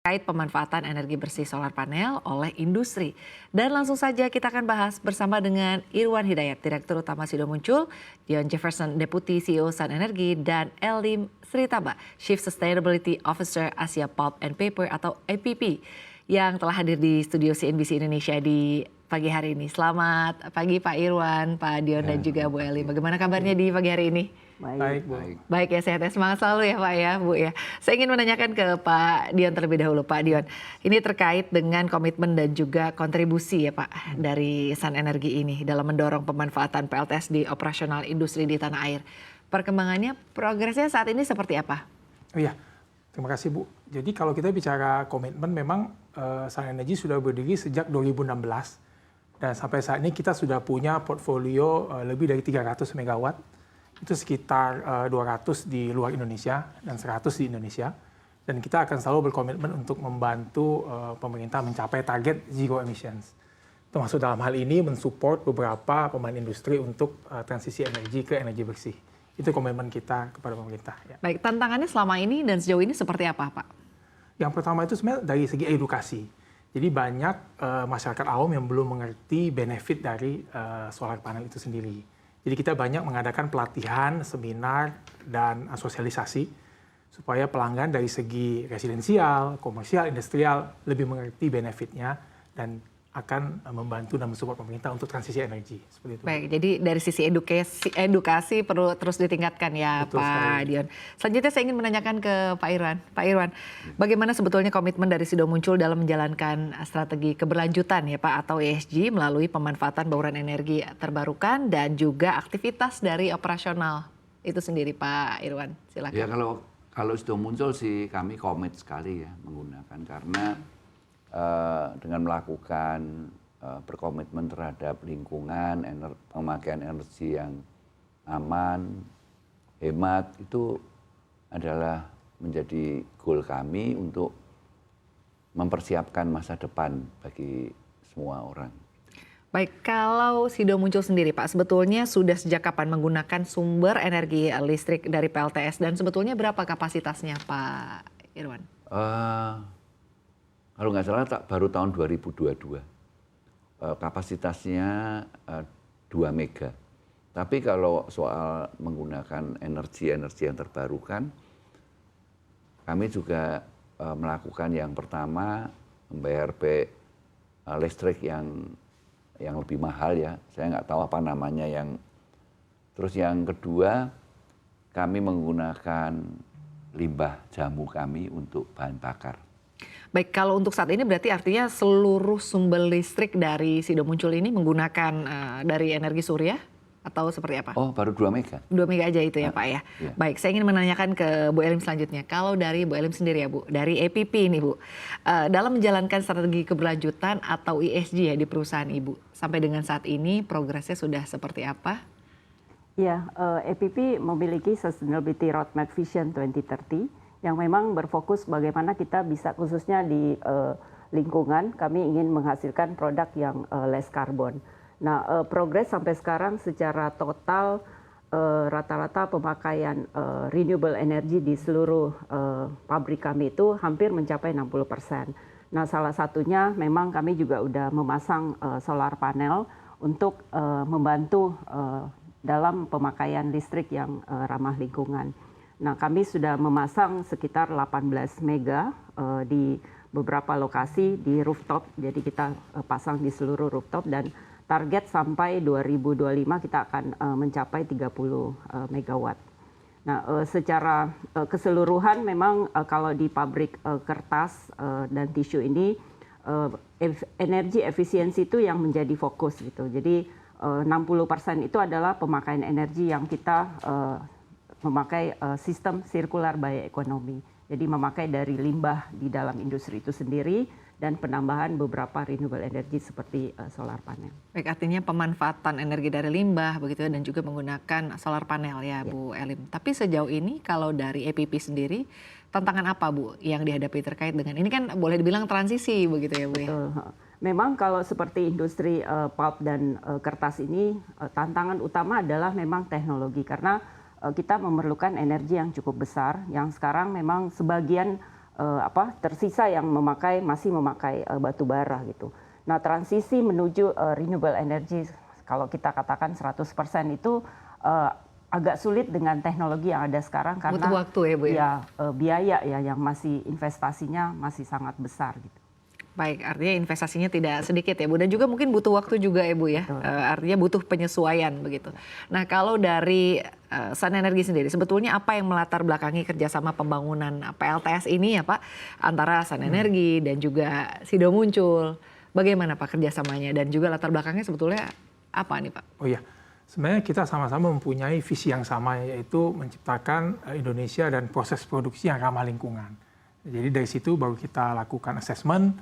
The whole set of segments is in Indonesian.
terkait pemanfaatan energi bersih solar panel oleh industri. Dan langsung saja kita akan bahas bersama dengan Irwan Hidayat, Direktur Utama Sido Muncul, Dion Jefferson, Deputi CEO Sun Energy, dan Elim Sritaba, Chief Sustainability Officer Asia Pulp and Paper atau APP, yang telah hadir di studio CNBC Indonesia di pagi hari ini. Selamat pagi Pak Irwan, Pak Dion, dan juga Bu Elim. Bagaimana kabarnya di pagi hari ini? Baik, Bu. Baik ya, sehat ya, semangat selalu ya Pak ya, Bu ya. Saya ingin menanyakan ke Pak Dion terlebih dahulu. Pak Dion, ini terkait dengan komitmen dan juga kontribusi ya Pak dari Sun Energy ini dalam mendorong pemanfaatan PLTS di operasional industri di tanah air. Perkembangannya, progresnya saat ini seperti apa? Iya, terima kasih Bu. Jadi kalau kita bicara komitmen, memang Sun Energy sudah berdiri sejak 2016. Dan sampai saat ini kita sudah punya portfolio lebih dari 300 megawatt. Itu sekitar 200 di luar Indonesia dan 100 di Indonesia. Dan kita akan selalu berkomitmen untuk membantu pemerintah mencapai target zero emissions. Termasuk dalam hal ini mensupport beberapa pemain industri untuk transisi energi ke energi bersih. Itu komitmen kita kepada pemerintah. Ya. Baik, tantangannya selama ini dan sejauh ini seperti apa Pak? Yang pertama itu sebenarnya dari segi edukasi. Jadi banyak masyarakat awam yang belum mengerti benefit dari solar panel itu sendiri. Jadi kita banyak mengadakan pelatihan, seminar, dan sosialisasi supaya pelanggan dari segi residensial, komersial, industrial lebih mengerti benefitnya dan akan membantu dan mensupport pemerintah untuk transisi energi. Seperti itu. Baik, jadi dari sisi edukasi perlu terus ditingkatkan ya. Betul, Pak sekali. Dion. Selanjutnya saya ingin menanyakan ke Pak Irwan. Pak Irwan, bagaimana sebetulnya komitmen dari Sido Muncul dalam menjalankan strategi keberlanjutan ya Pak atau ESG melalui pemanfaatan bauran energi terbarukan dan juga aktivitas dari operasional itu sendiri Pak Irwan. Silakan. Ya kalau Sido Muncul sih kami komit sekali ya menggunakan karena dengan melakukan berkomitmen terhadap lingkungan, pemakaian energi yang aman, hemat, itu adalah menjadi goal kami untuk mempersiapkan masa depan bagi semua orang. Baik, kalau Sido Muncul sendiri Pak, sebetulnya sudah sejak kapan menggunakan sumber energi listrik dari PLTS dan sebetulnya berapa kapasitasnya Pak Irwan? Kalau nggak salah baru tahun 2022, kapasitasnya 2 mega. Tapi kalau soal menggunakan energi yang terbarukan, kami juga melakukan yang pertama membayar listrik yang lebih mahal ya. Saya nggak tahu apa namanya yang. Terus yang kedua, kami menggunakan limbah jamu kami untuk bahan bakar. Baik, kalau untuk saat ini berarti artinya seluruh sumber listrik dari Sido Muncul ini menggunakan dari energi surya atau seperti apa? Oh, baru 2 mega. 2 mega aja itu ya Pak ya. Ya. Baik, saya ingin menanyakan ke Bu Elim selanjutnya. Kalau dari Bu Elim sendiri ya Bu, dari APP ini Bu, dalam menjalankan strategi keberlanjutan atau ESG ya di perusahaan Ibu, sampai dengan saat ini progresnya sudah seperti apa? Ya, APP memiliki Sustainability Roadmap Vision 2030 yang memang berfokus bagaimana kita bisa khususnya di lingkungan, kami ingin menghasilkan produk yang less carbon. Nah, progres sampai sekarang secara total rata-rata pemakaian renewable energy di seluruh pabrik kami itu hampir mencapai 60%. Nah, salah satunya memang kami juga udah memasang solar panel untuk membantu dalam pemakaian listrik yang ramah lingkungan. Nah, kami sudah memasang sekitar 18 mega di beberapa lokasi di rooftop. Jadi kita pasang di seluruh rooftop dan target sampai 2025 kita akan mencapai 30 megawatt. Nah, secara keseluruhan memang kalau di pabrik kertas dan tisu ini energi efisiensi itu yang menjadi fokus gitu. Jadi 60% itu adalah pemakaian energi yang kita memakai sistem circular bioeconomy. Jadi memakai dari limbah di dalam industri itu sendiri dan penambahan beberapa renewable energy seperti solar panel. Baik, artinya pemanfaatan energi dari limbah begitu ya, dan juga menggunakan solar panel ya Bu Elim. Tapi sejauh ini kalau dari APP sendiri tantangan apa Bu yang dihadapi terkait dengan ini, kan boleh dibilang transisi begitu ya Bu ya? Betul. Memang kalau seperti industri pulp dan kertas ini tantangan utama adalah memang teknologi karena kita memerlukan energi yang cukup besar yang sekarang memang sebagian tersisa yang masih memakai batu bara gitu. Nah, transisi menuju renewable energy kalau kita katakan 100% itu agak sulit dengan teknologi yang ada sekarang karena butuh waktu ya Bu ya. Ya, biaya ya yang masih investasinya masih sangat besar gitu. Baik, artinya investasinya tidak sedikit ya Bu, dan juga mungkin butuh waktu juga ya Bu ya, artinya butuh penyesuaian begitu. Nah kalau dari Sun Energi sendiri, sebetulnya apa yang melatar belakangi kerjasama pembangunan PLTS ini ya Pak, antara Sun Energi dan juga Sido Muncul, bagaimana Pak kerjasamanya dan juga latar belakangnya sebetulnya apa nih Pak? Oh iya, sebenarnya kita sama-sama mempunyai visi yang sama, yaitu menciptakan Indonesia dan proses produksi yang ramah lingkungan. Jadi dari situ baru kita lakukan assessment,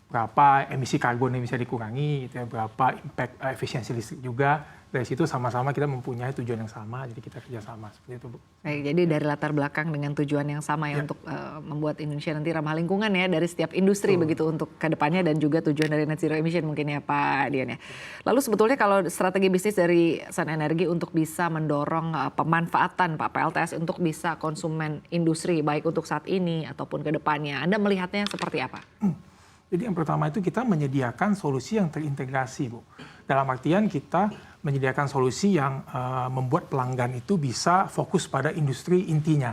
berapa emisi karbon yang bisa dikurangi, gitu ya, berapa impact efisiensi listrik juga. Dari situ sama-sama kita mempunyai tujuan yang sama, jadi kita kerjasama seperti itu Bu. Baik, jadi dari latar belakang dengan tujuan yang sama ya, untuk membuat Indonesia nanti ramah lingkungan ya dari setiap industri begitu untuk kedepannya, dan juga tujuan dari net zero emission mungkin ya Pak Dion ya. Lalu sebetulnya kalau strategi bisnis dari Sun Energi untuk bisa mendorong pemanfaatan Pak PLTS untuk bisa konsumen industri baik untuk saat ini ataupun kedepannya, Anda melihatnya seperti apa? Jadi yang pertama itu kita menyediakan solusi yang terintegrasi Bu. Dalam artian kita menyediakan solusi yang membuat pelanggan itu bisa fokus pada industri intinya.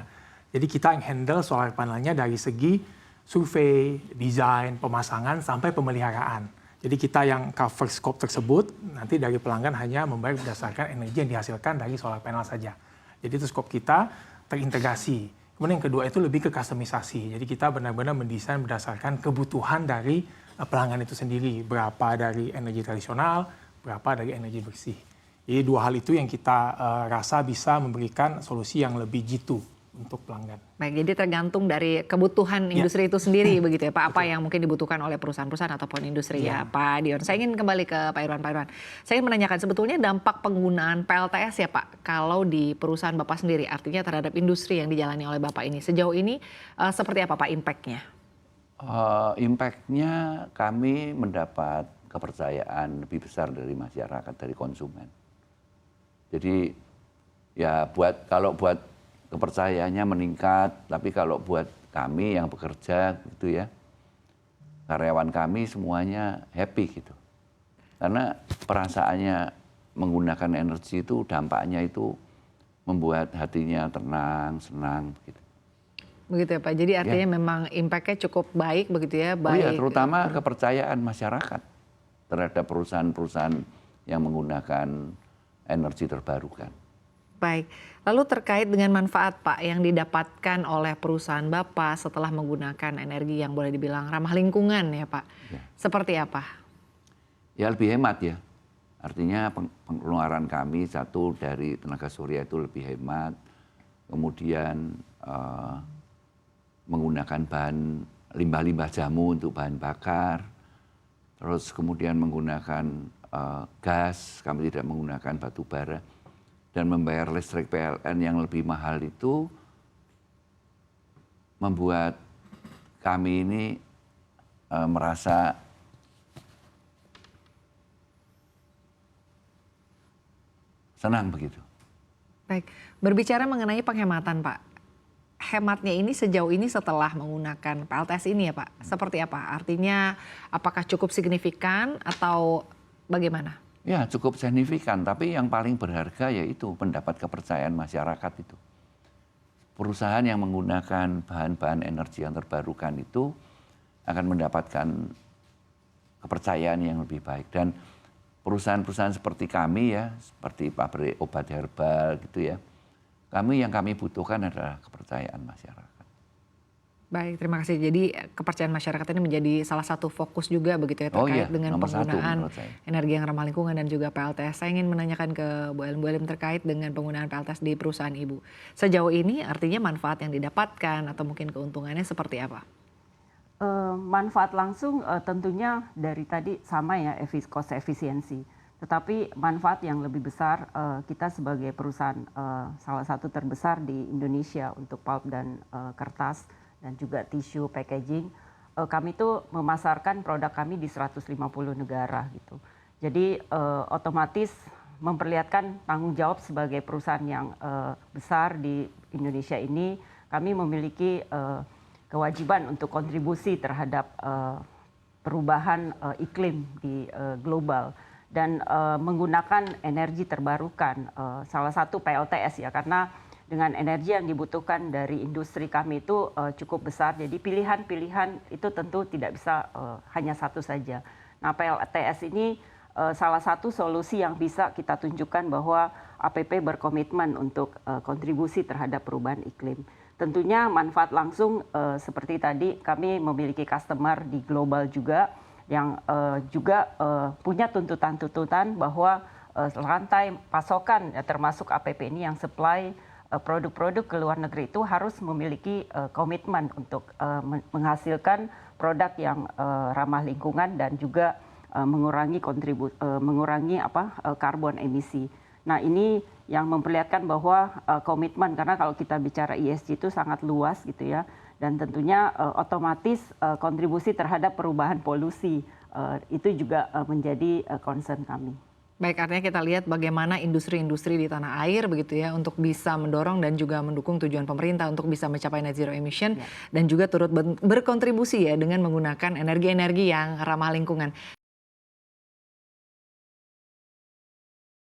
Jadi kita yang handle solar panelnya dari segi survei, desain, pemasangan, sampai pemeliharaan. Jadi kita yang cover scope tersebut, nanti dari pelanggan hanya membayar berdasarkan energi yang dihasilkan dari solar panel saja. Jadi itu scope kita terintegrasi. Kemudian yang kedua itu lebih ke customisasi. Jadi kita benar-benar mendesain berdasarkan kebutuhan dari pelanggan itu sendiri. Berapa dari energi tradisional, berapa dari energi bersih. Jadi dua hal itu yang kita rasa bisa memberikan solusi yang lebih jitu untuk pelanggan. Baik, jadi tergantung dari kebutuhan industri itu sendiri begitu ya Pak, apa yang mungkin dibutuhkan oleh perusahaan-perusahaan ataupun industri ya Pak Dion. Saya ingin kembali ke Pak Irwan. Pak Irwan, saya ingin menanyakan sebetulnya dampak penggunaan PLTS ya Pak, kalau di perusahaan Bapak sendiri, artinya terhadap industri yang dijalani oleh Bapak ini, sejauh ini seperti apa Pak impact-nya? Impact-nya kami mendapat kepercayaan lebih besar dari masyarakat, dari konsumen. Jadi ya kalau buat kepercayaannya meningkat, tapi kalau buat kami yang bekerja gitu ya, karyawan kami semuanya happy gitu. Karena perasaannya menggunakan energi itu, dampaknya itu membuat hatinya tenang, senang gitu. Begitu ya Pak, jadi artinya memang impact-nya cukup baik begitu ya? Baik. Oh iya, terutama kepercayaan masyarakat terhadap perusahaan-perusahaan yang menggunakan energi terbarukan. Baik, lalu terkait dengan manfaat Pak yang didapatkan oleh perusahaan Bapak setelah menggunakan energi yang boleh dibilang ramah lingkungan ya Pak, seperti apa? Ya lebih hemat ya, artinya pengeluaran kami satu dari tenaga surya itu lebih hemat, kemudian menggunakan bahan limbah-limbah jamu untuk bahan bakar, terus kemudian menggunakan gas, kami tidak menggunakan batu bara. Dan membayar listrik PLN yang lebih mahal itu membuat kami ini merasa senang begitu. Baik, berbicara mengenai penghematan Pak, hematnya ini sejauh ini setelah menggunakan PLTS ini ya Pak, seperti apa? Artinya apakah cukup signifikan atau bagaimana? Ya cukup signifikan, tapi yang paling berharga yaitu mendapat kepercayaan masyarakat itu. Perusahaan yang menggunakan bahan-bahan energi yang terbarukan itu akan mendapatkan kepercayaan yang lebih baik. Dan perusahaan-perusahaan seperti kami ya, seperti pabrik obat herbal gitu ya, yang kami butuhkan adalah kepercayaan masyarakat. Baik, terima kasih. Jadi kepercayaan masyarakat ini menjadi salah satu fokus juga begitu ya terkait dengan penggunaan energi yang ramah lingkungan dan juga PLTS. Saya ingin menanyakan ke Bu Ellen terkait dengan penggunaan PLTS di perusahaan Ibu. Sejauh ini artinya manfaat yang didapatkan atau mungkin keuntungannya seperti apa? Manfaat langsung tentunya dari tadi sama ya, cost efisiensi. Tetapi manfaat yang lebih besar kita sebagai perusahaan salah satu terbesar di Indonesia untuk pulp dan kertas, dan juga tisu packaging, kami itu memasarkan produk kami di 150 negara gitu. Jadi otomatis memperlihatkan tanggung jawab sebagai perusahaan yang besar di Indonesia ini. Kami memiliki kewajiban untuk kontribusi terhadap perubahan iklim di global dan menggunakan energi terbarukan, salah satu PLTS ya, karena dengan energi yang dibutuhkan dari industri kami itu cukup besar, jadi pilihan-pilihan itu tentu tidak bisa hanya satu saja. Nah, PLTS ini salah satu solusi yang bisa kita tunjukkan bahwa APP berkomitmen untuk kontribusi terhadap perubahan iklim. Tentunya manfaat langsung seperti tadi, kami memiliki customer di global juga yang juga punya tuntutan-tuntutan bahwa rantai pasokan ya, termasuk APP ini yang supply produk-produk ke luar negeri itu harus memiliki komitmen untuk menghasilkan produk yang ramah lingkungan dan juga mengurangi karbon emisi. Nah, ini yang memperlihatkan bahwa komitmen, karena kalau kita bicara ESG itu sangat luas gitu ya, dan tentunya otomatis kontribusi terhadap perubahan polusi itu juga menjadi concern kami. Baik, artinya kita lihat bagaimana industri-industri di tanah air begitu ya untuk bisa mendorong dan juga mendukung tujuan pemerintah untuk bisa mencapai net zero emission dan juga turut berkontribusi ya dengan menggunakan energi-energi yang ramah lingkungan.